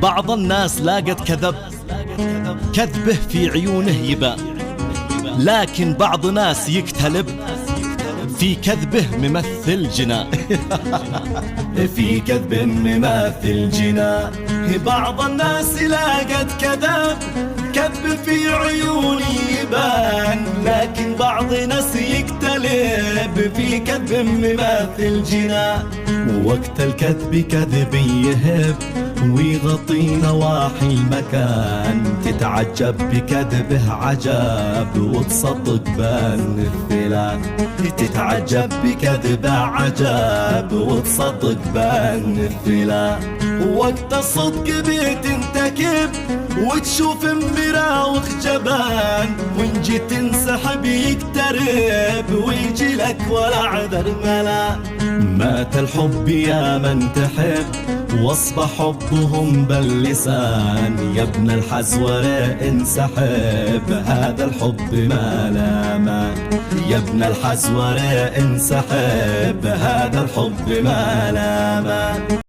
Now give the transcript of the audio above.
بعض الناس لاقت كذبه في عيونه يبان، لكن بعض ناس يكتلب في كذبه ممثل جنان. في كذب ممثل جنان. بعض الناس لاقت كذب في عيوني يبان، لكن بعض ناس يكتلب في كذب ممثل جنان. وقت الكذب كذب يهب ويغطي نواحي المكان، تتعجب بكذبه عجب وتصدق بالنثلان. تتعجب بكذبه عجب وتصدق بالنثلان. وقت الصدق بتنتكب وتشوف مراوغ جبان، وإن جيت تنسحب يقترب ويجي لك ولا عذر ملا. مات الحب يا من تحب واصبح حبهم باللسان، يا ابن الحزورة انسحب هذا الحب ما لا مان. يا ابن الحزورة انسحب هذا الحب ما لا مان.